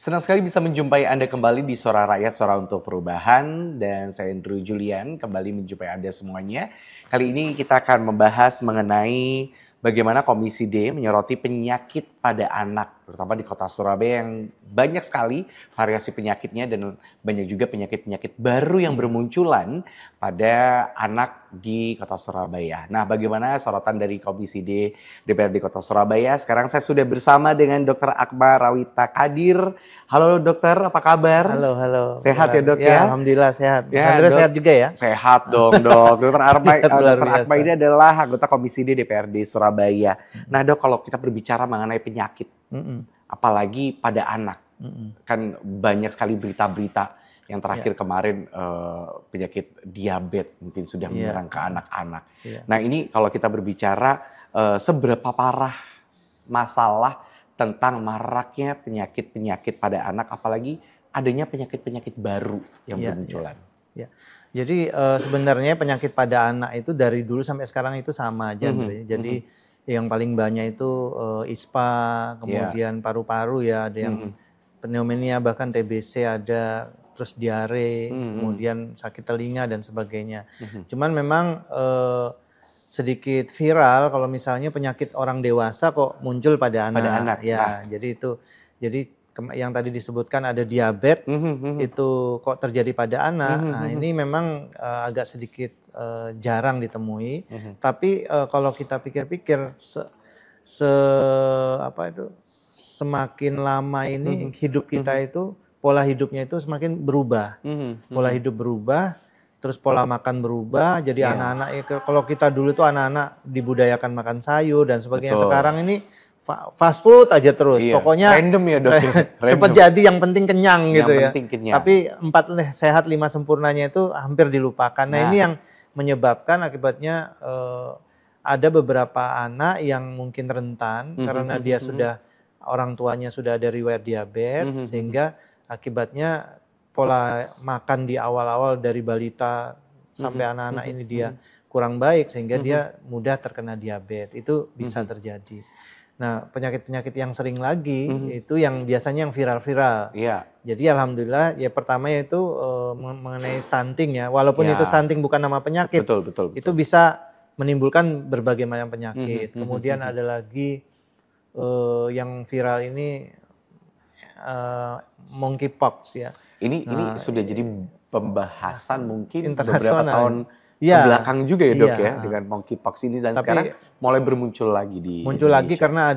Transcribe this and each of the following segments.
Senang sekali bisa menjumpai Anda kembali di Suara Rakyat, Suara untuk Perubahan. Dan saya Andrew Julian, kembali menjumpai Anda semuanya. Kali ini kita akan membahas mengenai bagaimana Komisi D menyoroti penyakit pada anak, terutama di kota Surabaya yang banyak sekali variasi penyakitnya dan banyak juga penyakit-penyakit baru yang bermunculan pada anak di kota Surabaya. Nah, bagaimana sorotan dari Komisi D DPRD Kota Surabaya? Sekarang saya sudah bersama dengan Dr. Akbar Rawita Kadir. Halo dokter, apa kabar? Halo. Sehat ya dok ya? Alhamdulillah sehat. Ya, Andrea sehat juga ya? Sehat dong dok. Dokter Akbar ini adalah anggota Komisi D DPRD Surabaya. Nah dok, kalau kita berbicara mengenai penyakit, apalagi pada anak, kan banyak sekali berita-berita yang terakhir kemarin penyakit diabetes mungkin sudah menyerang ke anak-anak. Nah ini kalau kita berbicara seberapa parah masalah tentang maraknya penyakit-penyakit pada anak, apalagi adanya penyakit-penyakit baru yang bermunculan. Jadi sebenarnya penyakit pada anak itu dari dulu sampai sekarang itu sama aja, Jadi yang paling banyak itu ISPA, kemudian paru-paru ya, ada yang pneumonia, bahkan TBC ada, terus diare, kemudian sakit telinga dan sebagainya. Cuman memang sedikit viral kalau misalnya penyakit orang dewasa kok muncul pada anak. Pada anak. Ya, jadi yang tadi disebutkan ada diabetes itu kok terjadi pada anak. Nah, ini memang agak sedikit jarang ditemui. Tapi kalau kita pikir-pikir semakin lama ini hidup kita itu, pola hidupnya itu semakin berubah. Pola hidup berubah. Terus pola makan berubah, jadi anak-anak, kalau kita dulu tuh anak-anak dibudayakan makan sayur dan sebagainya. Betul. Sekarang ini fast food aja terus, pokoknya random ya dok. Cepat jadi, yang penting kenyang gitu ya. Kenyang. Tapi 4 sehat 5 sempurnanya itu hampir dilupakan. Nah ini yang menyebabkan akibatnya ada beberapa anak yang mungkin rentan karena dia sudah, orang tuanya sudah ada riwayat diabetes, sehingga akibatnya pola makan di awal-awal dari balita sampai anak-anak ini dia kurang baik sehingga dia mudah terkena diabetes. Itu bisa terjadi. Nah, penyakit-penyakit yang sering lagi itu yang biasanya yang viral-viral. Jadi alhamdulillah ya, pertama yaitu mengenai stunting ya. Walaupun itu stunting bukan nama penyakit. Betul. Itu bisa menimbulkan berbagai macam penyakit. Kemudian ada lagi yang viral ini monkeypox ya. Ini sudah jadi pembahasan mungkin beberapa tahun kebelakang juga ya dok ya, dengan monkeypox ini, dan sekarang mulai bermuncul lagi di Indonesia. Karena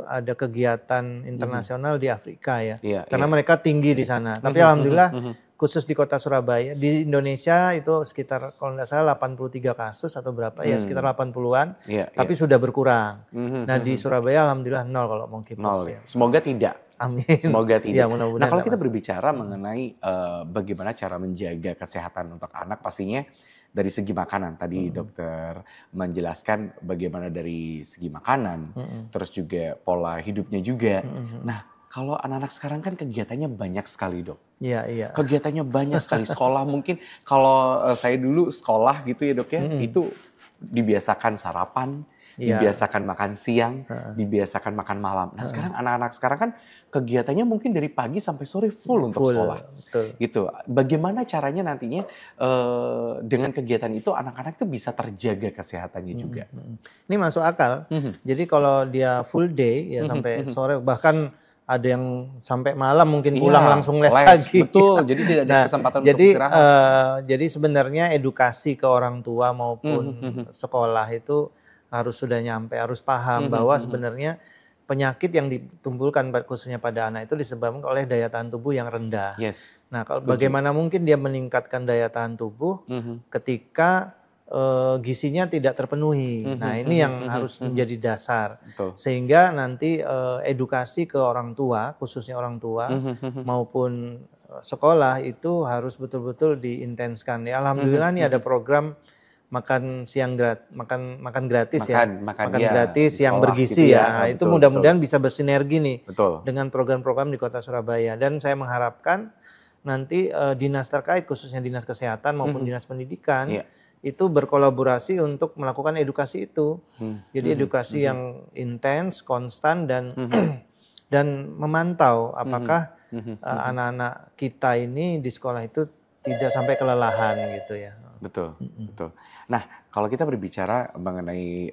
ada kegiatan internasional di Afrika ya. Karena mereka tinggi di sana. Tapi alhamdulillah khusus di kota Surabaya, di Indonesia itu sekitar kalau nggak salah 83 kasus atau berapa ya, sekitar 80-an. Tapi sudah berkurang. Nah di Surabaya alhamdulillah 0 kalau monkeypox ya. Semoga tidak. Amin. Semoga tidak. Ya, nah kalau kita berbicara mengenai bagaimana cara menjaga kesehatan untuk anak, pastinya dari segi makanan. Tadi dokter menjelaskan bagaimana dari segi makanan, terus juga pola hidupnya juga. Nah kalau anak-anak sekarang kan kegiatannya banyak sekali dok. Iya. Kegiatannya banyak sekali. Sekolah mungkin kalau saya dulu sekolah gitu ya dok ya, itu dibiasakan sarapan, dibiasakan makan siang, dibiasakan makan malam. Nah sekarang anak-anak sekarang kan kegiatannya mungkin dari pagi sampai sore full untuk sekolah. Betul. Gitu. Bagaimana caranya nantinya dengan kegiatan itu anak-anak itu bisa terjaga kesehatannya juga? Ini masuk akal. Jadi kalau dia full day ya sampai sore, bahkan ada yang sampai malam mungkin pulang langsung les lagi. Betul, jadi tidak ada kesempatan untuk istirahat. Jadi sebenarnya edukasi ke orang tua maupun sekolah itu harus sudah nyampe, harus paham bahwa sebenarnya penyakit yang ditimbulkan khususnya pada anak itu disebabkan oleh daya tahan tubuh yang rendah. Nah, bagaimana mungkin dia meningkatkan daya tahan tubuh ketika gizinya tidak terpenuhi. Nah, ini yang harus menjadi dasar. Sehingga nanti edukasi ke orang tua, khususnya orang tua maupun sekolah itu harus betul-betul diintenskan. Ya, alhamdulillah nih ada program makan siang makan gratis gratis yang bergizi gitu ya. Nah, itu mudah-mudahan bisa bersinergi nih dengan program-program di Kota Surabaya, dan saya mengharapkan nanti dinas terkait khususnya dinas kesehatan maupun dinas pendidikan itu berkolaborasi untuk melakukan edukasi itu. Jadi edukasi yang intens, konstan, dan dan memantau apakah anak-anak kita ini di sekolah itu tidak sampai kelelahan gitu ya. Betul, betul. Nah, kalau kita berbicara mengenai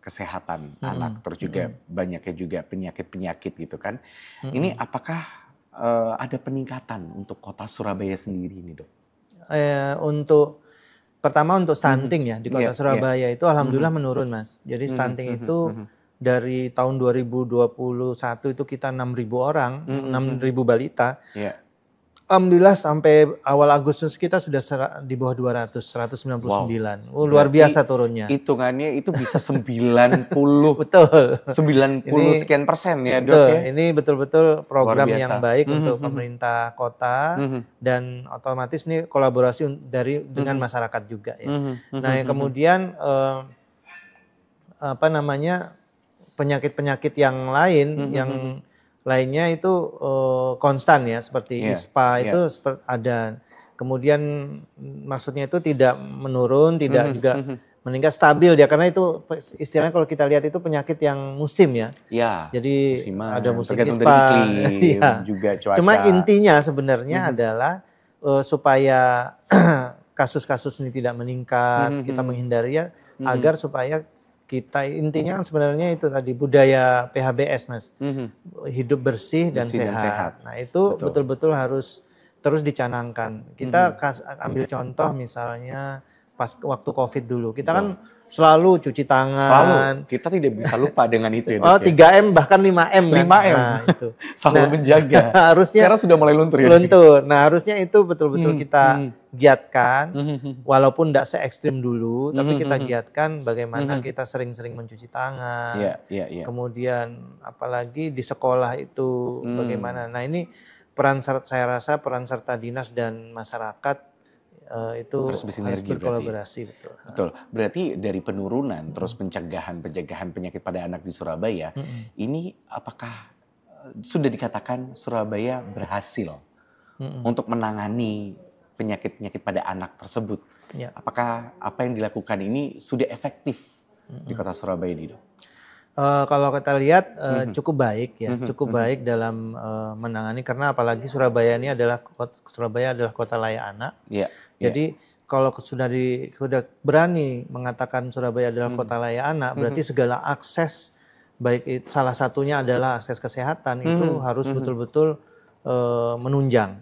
kesehatan anak, terus juga banyaknya juga penyakit-penyakit gitu kan, ini apakah ada peningkatan untuk kota Surabaya sendiri ini, Dok? Pertama untuk stunting ya di kota Surabaya itu alhamdulillah menurun, Mas. Jadi stunting itu dari tahun 2021 itu kita 6.000 orang, 6.000 balita. Alhamdulillah sampai awal Agustus kita sudah di bawah 200, 199. Wow. Luar biasa turunnya. Hitungannya itu bisa 90. Betul. 90 sekian persen ya, Dok ya. Ini betul-betul program yang baik untuk pemerintah kota dan otomatis ini kolaborasi dengan masyarakat juga ya. Nah, yang kemudian penyakit-penyakit yang lain yang lainnya itu konstan ya, seperti ISPA itu ada. Kemudian maksudnya itu tidak menurun, tidak juga meningkat, stabil dia, karena itu istilahnya kalau kita lihat itu penyakit yang musim ya. Jadi ada musim ISPA, juga cuaca. Cuma intinya sebenarnya adalah supaya kasus-kasus ini tidak meningkat, kita menghindari ya, agar supaya kita intinya kan sebenarnya itu tadi budaya PHBS, Mas. Hidup bersih dan sehat. Nah, itu betul-betul harus terus dicanangkan. Kita ambil contoh misalnya pas waktu Covid dulu. Kita kan selalu cuci tangan. Selalu. Kita tidak bisa lupa dengan itu ya. 3M bahkan 5M kan. 5M. Nah, itu. Selalu menjaga. Harusnya sekarang sudah mulai luntur ya. Luntur. Nah, harusnya itu betul-betul kita giatkan, walaupun tidak se-ekstrim dulu, tapi kita giatkan bagaimana kita sering-sering mencuci tangan. Kemudian apalagi di sekolah itu bagaimana. Nah, ini saya rasa peran serta dinas dan masyarakat itu harus berkolaborasi. Betul. Berarti dari penurunan terus pencegahan penyakit pada anak di Surabaya, ini apakah sudah dikatakan Surabaya berhasil untuk menangani penyakit-penyakit pada anak tersebut? Apakah apa yang dilakukan ini sudah efektif di kota Surabaya ini, Dok? Kalau kita lihat cukup baik ya, cukup baik dalam menangani, karena apalagi Surabaya adalah kota layak anak. Jadi kalau sudah berani mengatakan Surabaya adalah kota layak anak, berarti segala akses, baik salah satunya adalah akses kesehatan itu harus betul-betul menunjang.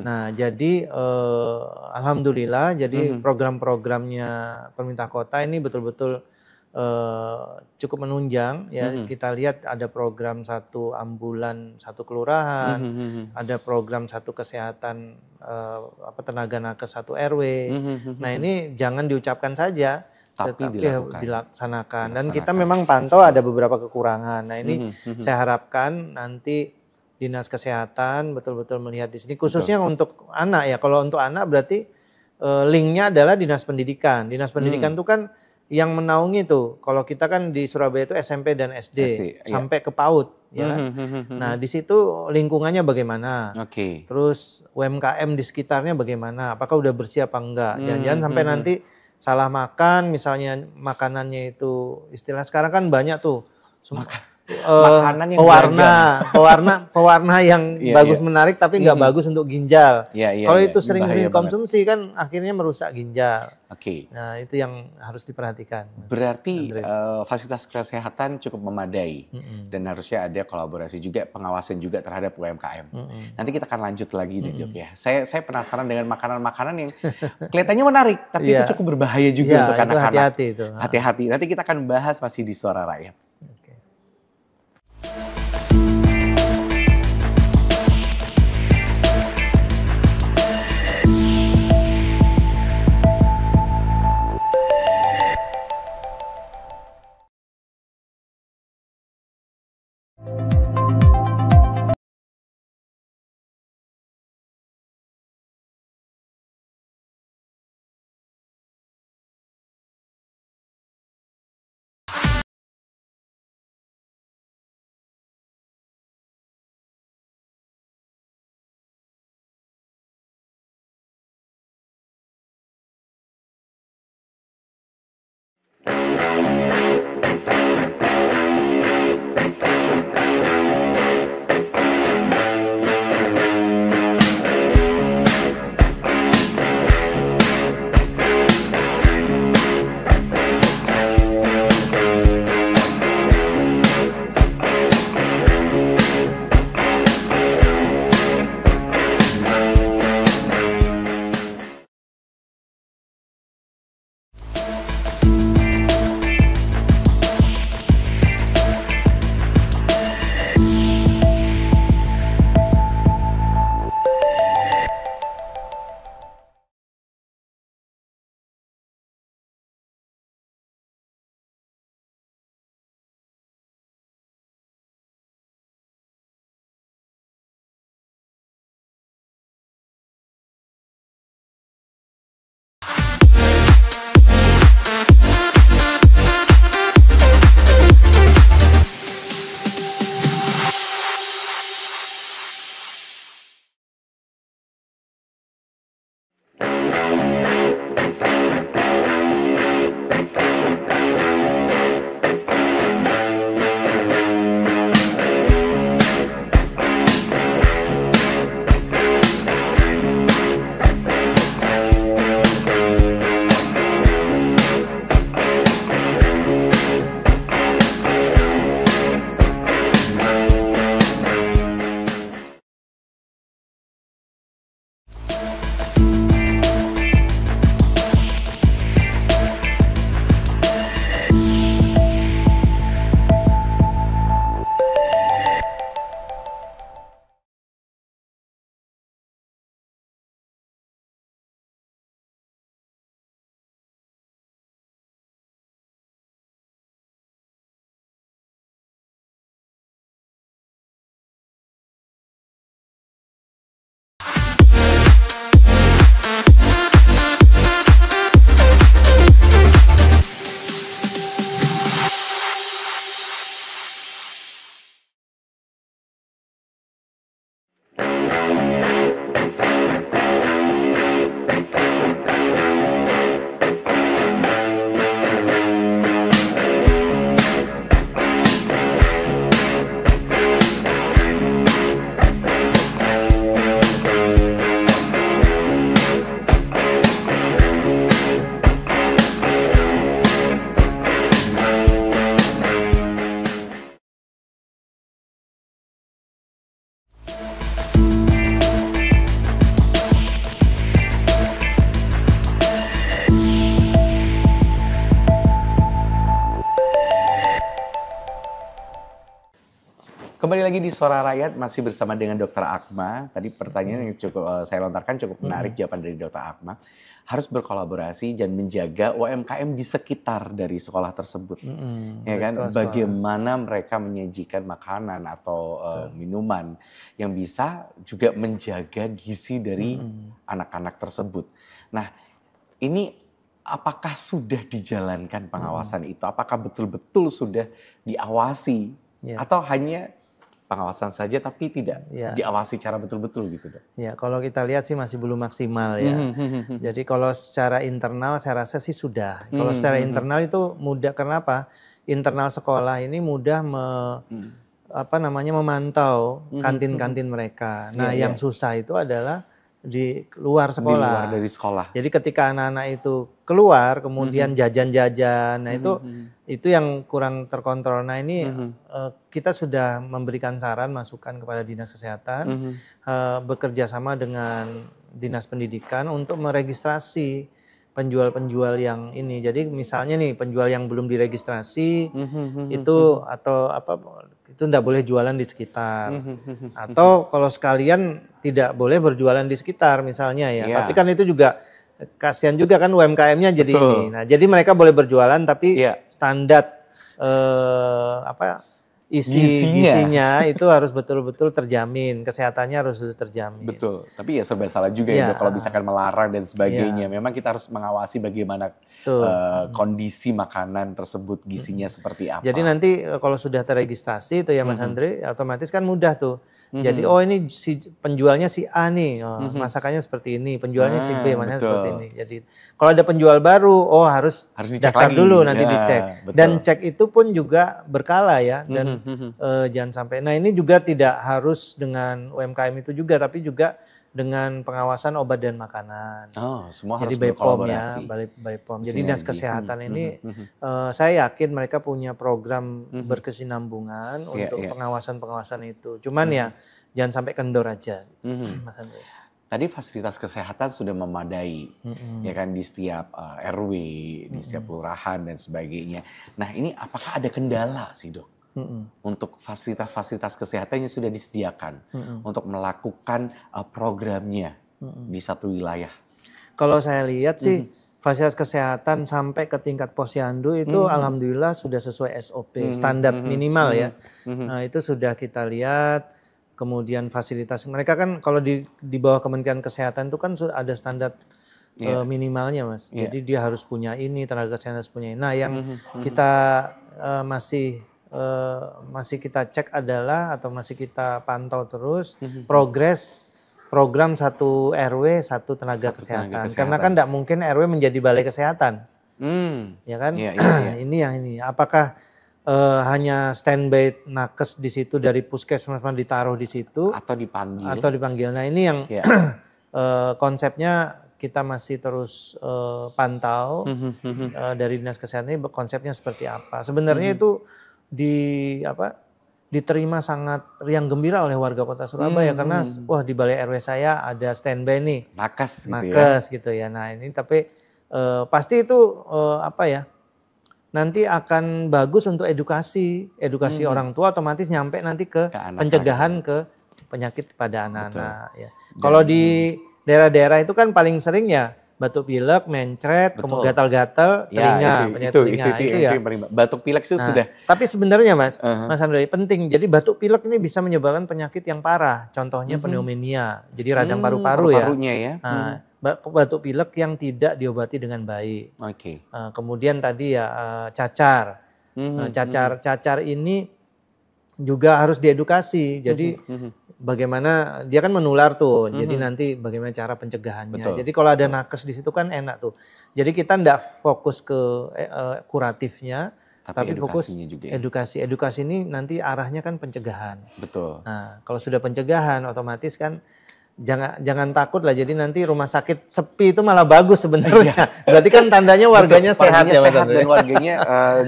Nah, jadi alhamdulillah, jadi program-programnya pemerintah kota ini betul-betul cukup menunjang ya. Kita lihat ada program 1 ambulan 1 kelurahan, ada program 1 kesehatan tenaga nakes 1 RW. Nah, ini jangan diucapkan saja, tetapi dilaksanakan. Dan kita memang pantau ada beberapa kekurangan. Nah, ini saya harapkan nanti Dinas Kesehatan betul-betul melihat di sini, khususnya untuk anak ya. Kalau untuk anak berarti linknya adalah Dinas Pendidikan. Dinas Pendidikan itu kan yang menaungi tuh. Kalau kita kan di Surabaya itu SMP dan SD sampai ke PAUD, ya kan. Nah, di situ lingkungannya bagaimana? Terus UMKM di sekitarnya bagaimana? Apakah udah bersih apa enggak? Jangan-jangan sampai nanti salah makan, misalnya makanannya itu istilah sekarang kan banyak tuh. Makanan yang pewarna yang bagus menarik tapi nggak bagus untuk ginjal. Kalau itu sering-sering dikonsumsi kan akhirnya merusak ginjal. Nah, itu yang harus diperhatikan. Berarti fasilitas kesehatan cukup memadai dan harusnya ada kolaborasi juga, pengawasan juga terhadap UMKM. Nanti kita akan lanjut lagi nih, Dok ya. Saya penasaran dengan makanan-makanan yang kelihatannya menarik tapi itu cukup berbahaya juga untuk anak-anak. Hati-hati itu. Hati-hati. Nanti kita akan bahas masih di Suara Rakyat. lagi di Suara Rakyat masih bersama dengan Dr. Akma. Tadi pertanyaan yang cukup saya lontarkan cukup menarik jawaban dari Dr. Akma. Harus berkolaborasi dan menjaga UMKM di sekitar dari sekolah tersebut. Ya kan? Bagaimana mereka menyajikan makanan atau minuman yang bisa juga menjaga gizi dari anak-anak tersebut. Nah, ini apakah sudah dijalankan pengawasan itu? Apakah betul-betul sudah diawasi? Atau hanya pengawasan saja tapi tidak diawasi secara betul-betul gitu, Dok? Ya, kalau kita lihat sih masih belum maksimal ya. Jadi kalau secara internal saya rasa sih sudah. Kalau secara internal itu mudah, kenapa? Internal sekolah ini mudah memantau kantin-kantin mereka. Nah, yang susah itu adalah di luar sekolah. Di luar dari sekolah. Jadi ketika anak-anak itu keluar kemudian jajan-jajan, nah itu yang kurang terkontrol. Nah ini kita sudah memberikan saran masukan kepada Dinas Kesehatan, bekerja sama dengan Dinas Pendidikan untuk meregistrasi penjual-penjual yang ini. Jadi misalnya nih penjual yang belum diregistrasi itu atau apa itu tidak boleh jualan di sekitar. Atau kalau sekalian tidak boleh berjualan di sekitar misalnya ya. Tapi kan itu juga kasihan juga kan UMKM-nya jadi ini. Nah, jadi mereka boleh berjualan tapi standar isinya itu harus betul-betul terjamin, kesehatannya harus terjamin. Betul, tapi ya serba salah juga ya kalau misalkan melarang dan sebagainya. Memang kita harus mengawasi bagaimana kondisi makanan tersebut, gizinya seperti apa. Jadi nanti kalau sudah terregistrasi itu ya Mas Andre, otomatis kan mudah tuh. Jadi ini si penjualnya si A nih, masakannya seperti ini, penjualnya si B, masakannya seperti ini. Jadi kalau ada penjual baru, harus daftar dulu nanti dicek. Dan cek itu pun juga berkala ya, dan jangan sampai. Nah ini juga tidak harus dengan UMKM itu juga, tapi juga dengan pengawasan obat dan makanan. Semua jadi harus berkolaborasi. BPOM. Jadi Dinas Kesehatan ini saya yakin mereka punya program berkesinambungan untuk pengawasan-pengawasan itu. Cuman ya jangan sampai kendor aja, Mas Andre. Tadi fasilitas kesehatan sudah memadai, ya kan di setiap RW, di setiap kelurahan dan sebagainya. Nah ini apakah ada kendala sih, Dok? Untuk fasilitas-fasilitas kesehatan yang sudah disediakan untuk melakukan programnya di satu wilayah. Kalau saya lihat sih fasilitas kesehatan sampai ke tingkat posyandu itu alhamdulillah sudah sesuai SOP, standar minimal ya. Nah itu sudah kita lihat. Kemudian fasilitas mereka kan kalau di bawah Kementerian Kesehatan itu kan sudah ada standar minimalnya, Mas. Jadi dia harus punya ini, tenaga kesehatan harus punya ini. Nah yang kita masih kita cek adalah atau masih kita pantau terus progres program satu RW satu tenaga kesehatan. Karena kan tidak mungkin RW menjadi balai kesehatan, ya kan? Ini apakah hanya standby nakes di situ dari puskesmas ditaruh di situ atau dipanggil? Nah ini yang konsepnya kita masih terus pantau dari Dinas Kesehatan ini konsepnya seperti apa. Sebenarnya itu diterima sangat riang gembira oleh warga Kota Surabaya karena wah di balai RW saya ada standby nih nakes gitu ya. Nah ini tapi pasti itu nanti akan bagus untuk edukasi orang tua, otomatis nyampe nanti ke pencegahan ke penyakit pada anak-anak ya. Kalau di daerah-daerah itu kan paling sering ya batuk pilek, mencret, kemudian gatal-gatal, telinga, penyakit telinga itu ya. Batuk pilek itu sudah. Tapi sebenarnya Mas Andre penting. Jadi batuk pilek ini bisa menyebabkan penyakit yang parah. Contohnya pneumonia. Jadi radang paru-paru ya. Nah, batuk pilek yang tidak diobati dengan baik. Kemudian tadi ya cacar. Cacar ini juga harus diedukasi. Jadi bagaimana dia kan menular tuh, jadi nanti bagaimana cara pencegahannya. Jadi kalau ada nakes di situ kan enak tuh. Jadi kita tidak fokus ke kuratifnya, tapi fokus juga edukasi. Edukasi ini nanti arahnya kan pencegahan. Nah kalau sudah pencegahan, otomatis kan jangan takut lah. Jadi nanti rumah sakit sepi itu malah bagus sebenarnya. Berarti kan tandanya warganya sehat ya, sehat dan warganya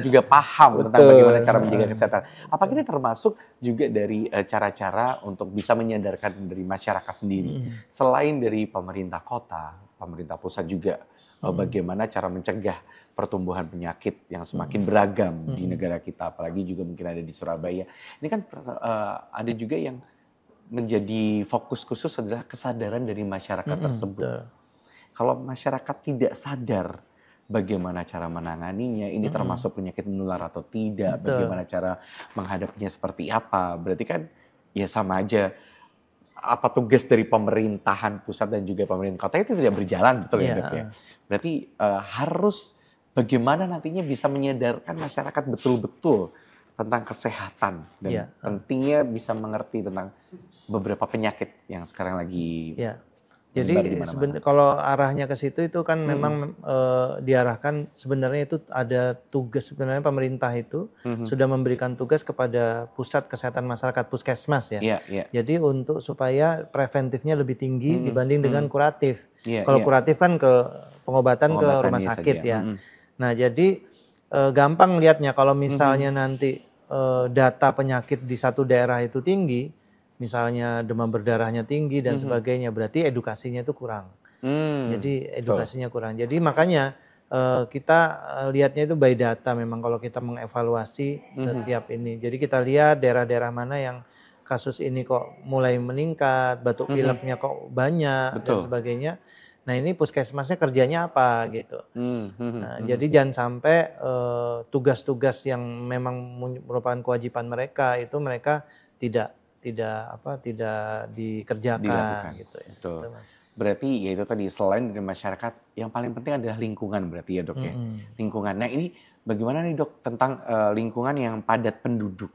juga paham tentang bagaimana cara menjaga kesehatan. Apakah ini termasuk juga dari cara-cara untuk bisa menyadarkan dari masyarakat sendiri, selain dari pemerintah kota, pemerintah pusat juga bagaimana cara mencegah pertumbuhan penyakit yang semakin beragam di negara kita, apalagi juga mungkin ada di Surabaya. Ini kan ada juga yang menjadi fokus khusus adalah kesadaran dari masyarakat tersebut. Kalau masyarakat tidak sadar bagaimana cara menanganinya, ini termasuk penyakit menular atau tidak, bagaimana cara menghadapinya seperti apa, berarti kan ya sama aja apa tugas dari pemerintahan pusat dan juga pemerintah kota itu tidak berjalan, betul ya Dok ya? Berarti harus bagaimana nantinya bisa menyadarkan masyarakat betul-betul tentang kesehatan dan pentingnya bisa mengerti tentang beberapa penyakit yang sekarang lagi jadi kalau arahnya ke situ itu kan memang diarahkan sebenarnya itu ada tugas sebenarnya pemerintah itu sudah memberikan tugas kepada pusat kesehatan masyarakat puskesmas ya. Jadi untuk supaya preventifnya lebih tinggi dibanding dengan kuratif. Kalau kuratif kan ke pengobatan ke rumah sakit ya. Nah jadi gampang lihatnya kalau misalnya nanti data penyakit di satu daerah itu tinggi, misalnya demam berdarahnya tinggi dan sebagainya, berarti edukasinya itu kurang. Jadi edukasinya kurang. Jadi makanya kita lihatnya itu by data memang kalau kita mengevaluasi setiap ini. Jadi kita lihat daerah-daerah mana yang kasus ini kok mulai meningkat, batuk pileknya kok banyak dan sebagainya. Nah ini puskesmasnya kerjanya apa gitu. Nah, jadi jangan sampai tugas-tugas yang memang merupakan kewajiban mereka itu mereka tidak dikerjakan gitu ya. Betul. Berarti ya itu tadi selain dari masyarakat yang paling penting adalah lingkungan berarti ya Dok ya. Lingkungan. Nah ini bagaimana nih Dok tentang lingkungan yang padat penduduk?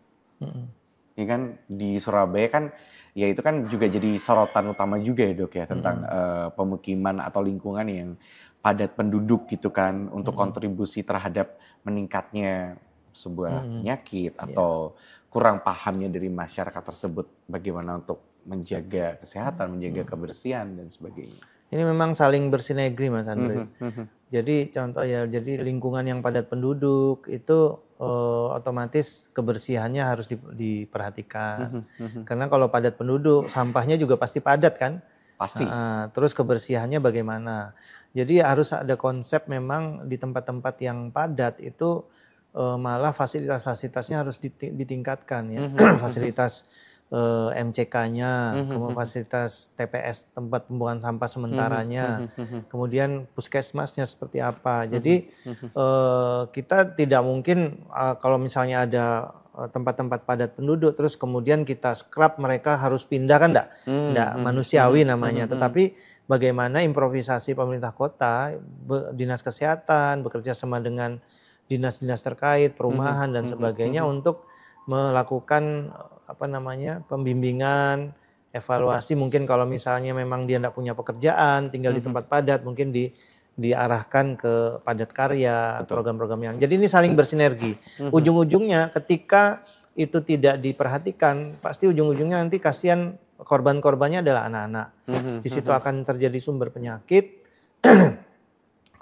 Ya kan di Surabaya kan ya itu kan juga jadi sorotan utama juga ya Dok ya tentang pemukiman atau lingkungan yang padat penduduk gitu kan untuk kontribusi terhadap meningkatnya sebuah penyakit atau kurang pahamnya dari masyarakat tersebut bagaimana untuk menjaga kesehatan, menjaga kebersihan dan sebagainya. Ini memang saling bersinergi Mas Andre. Jadi contoh ya, jadi lingkungan yang padat penduduk itu otomatis kebersihannya harus diperhatikan. Karena kalau padat penduduk, sampahnya juga pasti padat kan? Pasti. Terus kebersihannya bagaimana? Jadi harus ada konsep memang di tempat-tempat yang padat itu malah fasilitas-fasilitasnya harus ditingkatkan ya. Fasilitas MCK-nya, kemudian fasilitas TPS tempat pembuangan sampah sementaranya, kemudian puskesmasnya seperti apa. Jadi kita tidak mungkin kalau misalnya ada tempat-tempat padat penduduk terus kemudian kita scrap mereka harus pindah kan enggak manusiawi namanya. Tetapi bagaimana improvisasi pemerintah kota, dinas kesehatan bekerja sama dengan dinas-dinas terkait, perumahan dan sebagainya untuk melakukan pembimbingan, evaluasi. Mungkin kalau misalnya memang dia tidak punya pekerjaan, tinggal di tempat padat, mungkin diarahkan ke padat karya, program-program yang. Jadi ini saling bersinergi. Ujung-ujungnya ketika itu tidak diperhatikan, pasti ujung-ujungnya nanti kasihan korban-korbannya adalah anak-anak. Di situ akan terjadi sumber penyakit,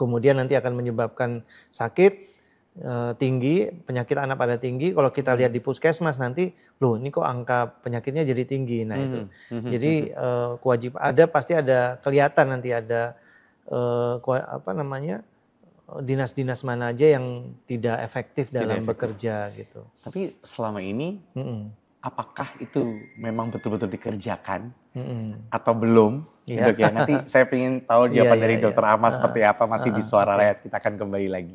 kemudian nanti akan menyebabkan sakit tinggi, penyakit anak pada tinggi. Kalau kita lihat di puskesmas nanti, loh ini kok angka penyakitnya jadi tinggi. Nah itu, jadi pasti ada kelihatan nanti ada dinas-dinas mana aja yang tidak efektif dalam bekerja gitu. Tapi selama ini, apakah itu memang betul-betul dikerjakan atau belum? Dok ya, nanti saya ingin tahu jawaban dari Dokter Ahmad seperti apa masih di Suara Rakyat. Kita akan kembali lagi.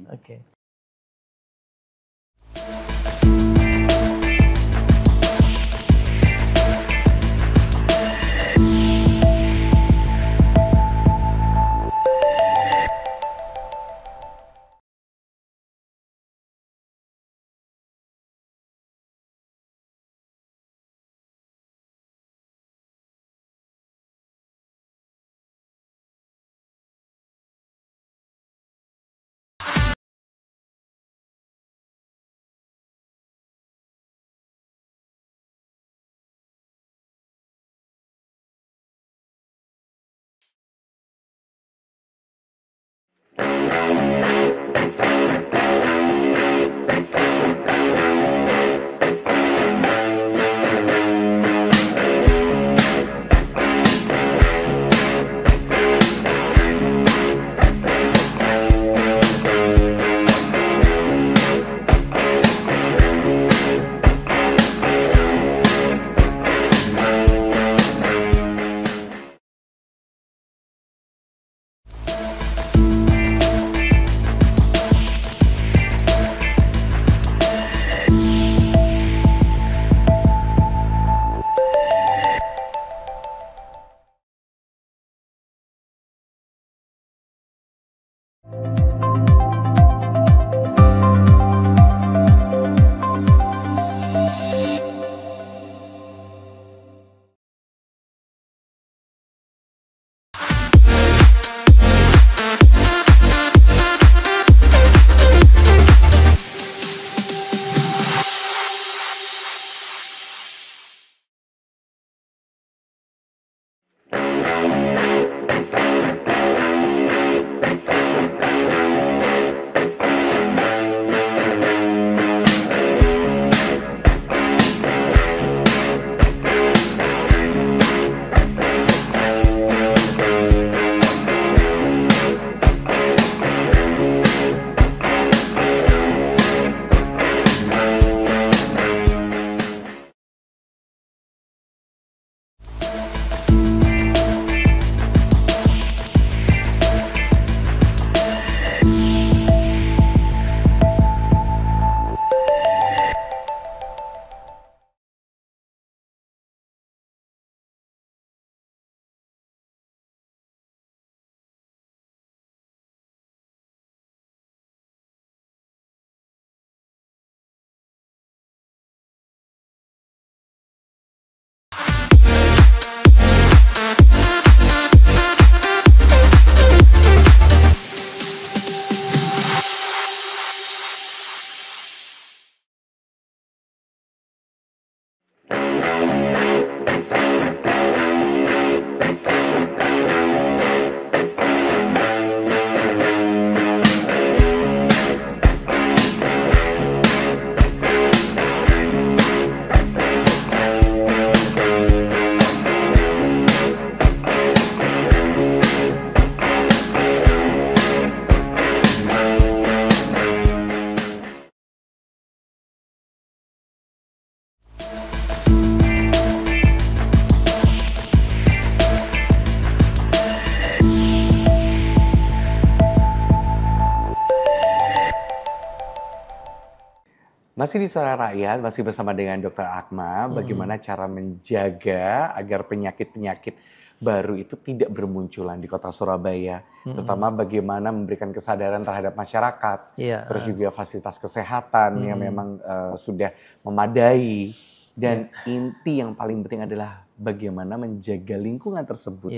Masih di Suara Rakyat, masih bersama dengan Dr. Akma, bagaimana cara menjaga agar penyakit-penyakit baru itu tidak bermunculan di kota Surabaya. Terutama bagaimana memberikan kesadaran terhadap masyarakat, terus juga fasilitas kesehatan yang memang sudah memadai. Dan inti yang paling penting adalah bagaimana menjaga lingkungan tersebut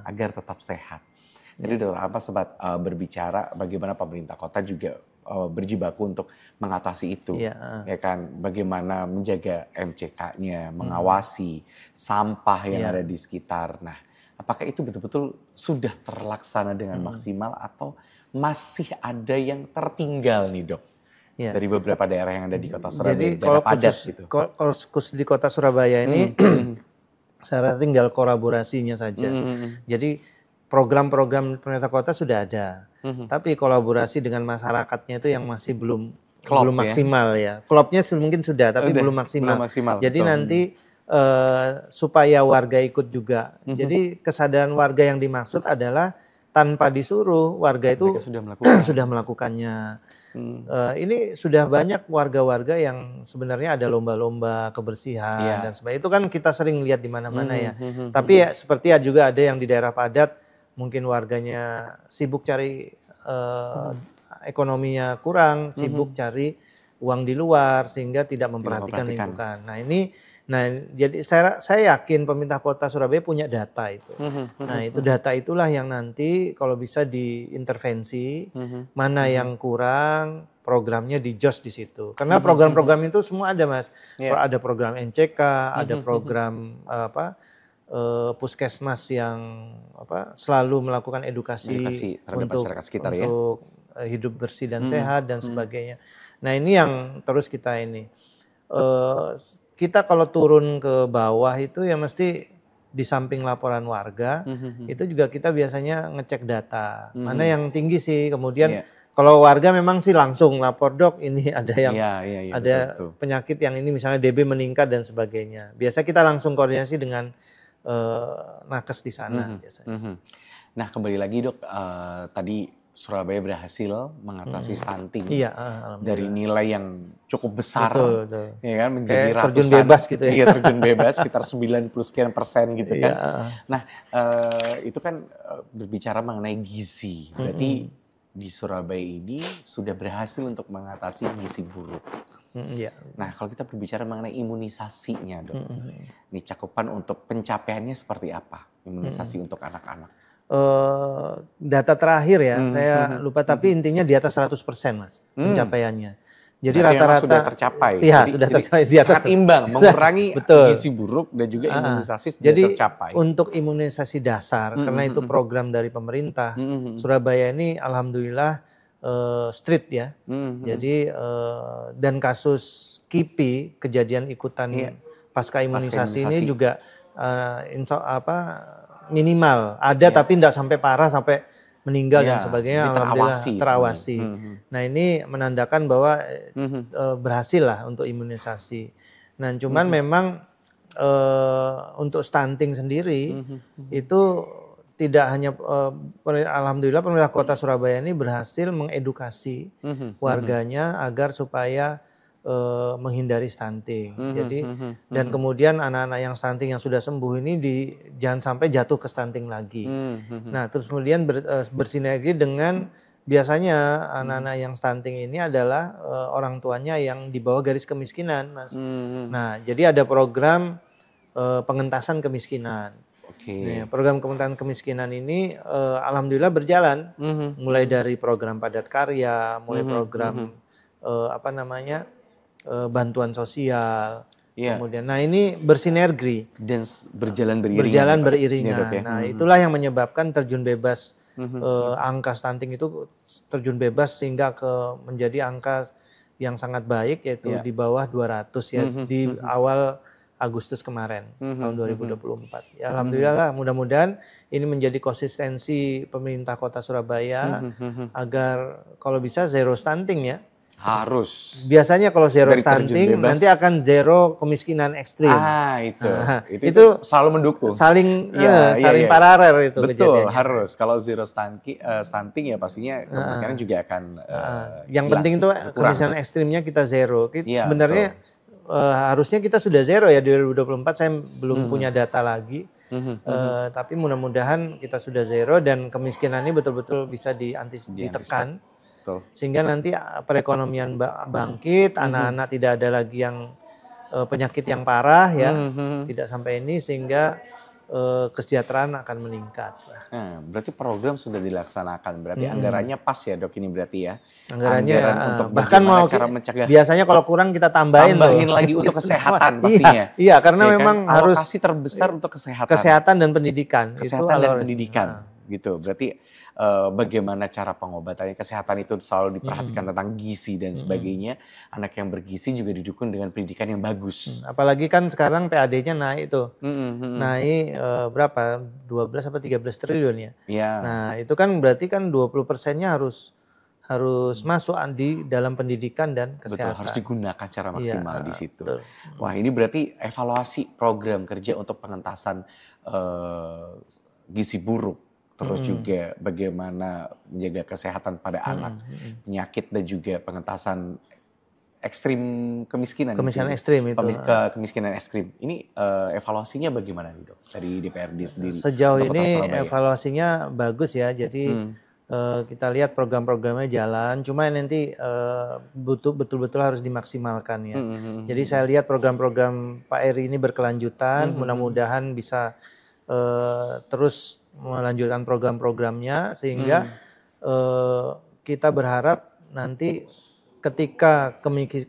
agar tetap sehat. Jadi Dr. Akma sempat berbicara bagaimana pemerintah kota juga berjibaku untuk mengatasi itu, ya kan? Bagaimana menjaga MCK-nya, mengawasi sampah yang ada di sekitar. Nah, apakah itu betul-betul sudah terlaksana dengan maksimal atau masih ada yang tertinggal nih, Dok? Dari beberapa daerah yang ada di kota Surabaya. Jadi kalau khusus di kota Surabaya ini, saya rasa tinggal kolaborasinya saja. Jadi program-program pemerintah kota sudah ada, tapi kolaborasi dengan masyarakatnya itu yang masih belum maksimal ya. Klopnya mungkin sudah, tapi belum maksimal. Jadi nanti supaya warga ikut juga. Jadi kesadaran warga yang dimaksud adalah tanpa disuruh warga itu sudah melakukannya. Ini sudah banyak warga-warga yang sebenarnya ada lomba-lomba kebersihan dan sebagainya. Itu kan kita sering lihat di mana-mana ya. Tapi ya seperti juga ada yang di daerah padat. Mungkin warganya sibuk cari ekonominya kurang, sibuk cari uang di luar sehingga tidak memperhatikan lingkungan. Jadi saya yakin pemerintah kota Surabaya punya data itu. Nah, itu data itulah yang nanti kalau bisa diintervensi, mana yang kurang, programnya dijos di situ. Karena program-program itu semua ada, Mas. Ada program NCK, ada program puskesmas yang selalu melakukan edukasi untuk masyarakat sekitar untuk hidup bersih dan sehat dan sebagainya. Nah, ini yang terus kita kita kalau turun ke bawah itu ya mesti di samping laporan warga itu juga kita biasanya ngecek data mana yang tinggi sih, kemudian kalau warga memang sih langsung lapor, Dok, ini ada yang ada betul. Penyakit yang ini misalnya DB meningkat dan sebagainya. Biasa kita langsung koordinasi dengan nakes di sana biasanya. Nah, kembali lagi, Dok, tadi Surabaya berhasil mengatasi stunting dari nilai yang cukup besar, betul. Ya kan, menjadi ratusan, terjun bebas gitu ya. Iya, terjun bebas sekitar 90% gitu kan. Nah, itu kan berbicara mengenai gizi. Berarti di Surabaya ini sudah berhasil untuk mengatasi gizi buruk. Nah, kalau kita berbicara mengenai imunisasinya, Dok, ini cakupan untuk pencapaiannya seperti apa? Imunisasi untuk anak-anak? Data terakhir ya, saya lupa, tapi intinya di atas 100%, Mas, pencapaiannya. Jadi rata-rata sudah tercapai. Iya, sudah tercapai di atas. Sangat imbang, mengurangi gizi buruk dan juga imunisasi sudah tercapai. Jadi untuk imunisasi dasar, karena itu program dari pemerintah, Surabaya ini alhamdulillah street ya. Jadi dan kasus KIPI, kejadian ikutan pasca imunisasi ini juga minimal ada, tapi tidak sampai parah sampai meninggal dan sebagainya. Alhamdulillah terawasi. Nah, ini menandakan bahwa berhasil lah untuk imunisasi. Nah, cuman memang untuk stunting sendiri itu tidak hanya alhamdulillah pemerintah kota Surabaya ini berhasil mengedukasi warganya agar supaya menghindari stunting. Jadi dan kemudian anak-anak yang stunting yang sudah sembuh ini jangan sampai jatuh ke stunting lagi. Nah, terus kemudian bersinergi dengan biasanya anak-anak yang stunting ini adalah orang tuanya yang di bawah garis kemiskinan, Mas. Nah, jadi ada program pengentasan kemiskinan. Nah, program pengentasan kemiskinan ini alhamdulillah berjalan, mulai dari program padat karya, mulai program bantuan sosial, kemudian, nah ini bersinergi dan berjalan beriringan. Nah, itulah yang menyebabkan terjun bebas angka stunting itu terjun bebas sehingga menjadi angka yang sangat baik, yaitu di bawah 200 ya di awal Agustus kemarin tahun 2024. Ya, alhamdulillah, mudah-mudahan ini menjadi konsistensi pemerintah Kota Surabaya agar kalau bisa zero stunting ya. Harus. Biasanya kalau zero Dari terjun stunting bebas. nanti akan zero kemiskinan ekstrim. Itu. Nah, itu selalu mendukung. Saling Iya, saling iya. paralel itu Betul, kejadiannya. harus. Kalau zero stunting ya pastinya kemiskinan juga akan yang penting itu kemiskinan ekstrimnya kita zero. Iya, sebenarnya harusnya kita sudah zero ya 2024, saya belum punya data lagi. Tapi mudah-mudahan kita sudah zero dan kemiskinan ini betul-betul bisa ditekan. Betul. Sehingga nanti perekonomian bangkit, anak-anak tidak ada lagi yang penyakit yang parah ya, tidak sampai ini, sehingga kesejahteraan akan meningkat. Nah, berarti program sudah dilaksanakan, berarti anggarannya pas ya dok ini berarti ya? Anggarannya untuk bahkan mau cara mencegah. Biasanya kalau kurang kita tambahin lagi untuk kesehatan pastinya. Iya, karena memang harus alokasi terbesar untuk kesehatan. Kesehatan dan pendidikan. Kesehatan dan pendidikan. Gitu. Berarti bagaimana cara pengobatannya, kesehatan itu selalu diperhatikan tentang gizi dan sebagainya. Anak yang bergizi juga didukung dengan pendidikan yang bagus. Apalagi kan sekarang PAD-nya naik tuh. Naik berapa? 12 atau 13 triliun ya. Nah, itu kan berarti kan 20%-nya harus masuk di dalam pendidikan dan kesehatan. Betul, harus digunakan secara maksimal di situ. Betul. Wah, ini berarti evaluasi program kerja untuk pengentasan gizi buruk. Terus juga bagaimana menjaga kesehatan pada anak, penyakit dan juga pengentasan ekstrim kemiskinan. Kemiskinan ekstrim itu. Kemiskinan ekstrim. Ini evaluasinya bagaimana nih dok? Dari DPRD sendiri. Sejauh ini evaluasinya bagus ya. Jadi kita lihat program-programnya jalan. Cuma nanti betul-betul harus dimaksimalkan ya. Jadi saya lihat program-program Pak Eri ini berkelanjutan. Mudah-mudahan bisa terus melanjutkan program-programnya sehingga kita berharap nanti ketika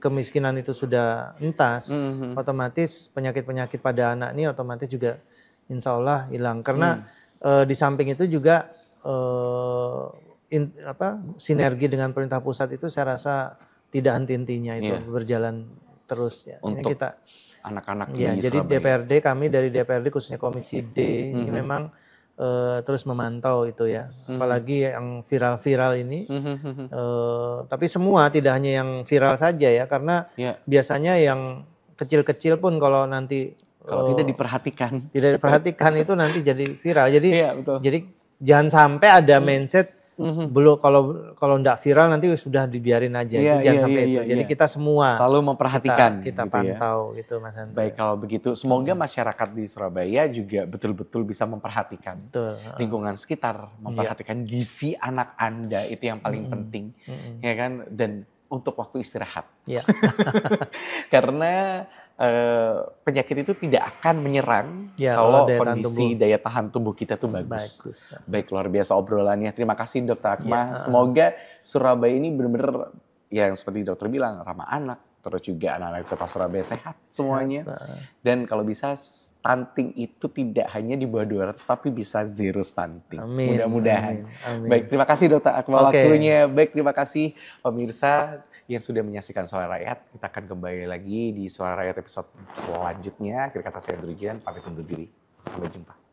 kemiskinan itu sudah entas, otomatis penyakit-penyakit pada anak ini otomatis juga insya Allah hilang. Karena di samping itu juga sinergi dengan pemerintah pusat itu saya rasa tidak henti-hentinya itu berjalan terus ya. Untuk ini kita anak-anak ya, jadi DPRD, kami dari DPRD khususnya Komisi D ini memang terus memantau itu ya, apalagi yang viral-viral ini. Tapi semua tidak hanya yang viral saja ya, karena biasanya yang kecil-kecil pun kalau nanti tidak diperhatikan itu nanti jadi viral. Jadi jadi jangan sampai ada mindset belum kalau enggak viral nanti sudah dibiarin aja. Jangan sampai itu. Jadi kita semua selalu memperhatikan kita pantau gitu Mas Andri. Baik, kalau begitu semoga masyarakat di Surabaya juga betul-betul bisa memperhatikan lingkungan sekitar, memperhatikan gizi anak Anda, itu yang paling penting. Ya kan, dan untuk waktu istirahat. Karena penyakit itu tidak akan menyerang kalau kondisi daya tahan tubuh kita tuh bagus. Baik, luar biasa obrolannya. Terima kasih Dr. Akmal. Semoga Surabaya ini benar-benar yang seperti dokter bilang ramah anak, terus juga anak-anak kota Surabaya sehat semuanya. Dan kalau bisa stunting itu tidak hanya di bawah 200 tapi bisa zero stunting. Mudah-mudahan. Baik, terima kasih Dr. Akmal waktunya. Baik, terima kasih pemirsa yang sudah menyaksikan Suara Rakyat. Kita akan kembali lagi di Suara Rakyat episode selanjutnya. Akhir kata saya Andri Jian, pamit undur diri. Sampai jumpa.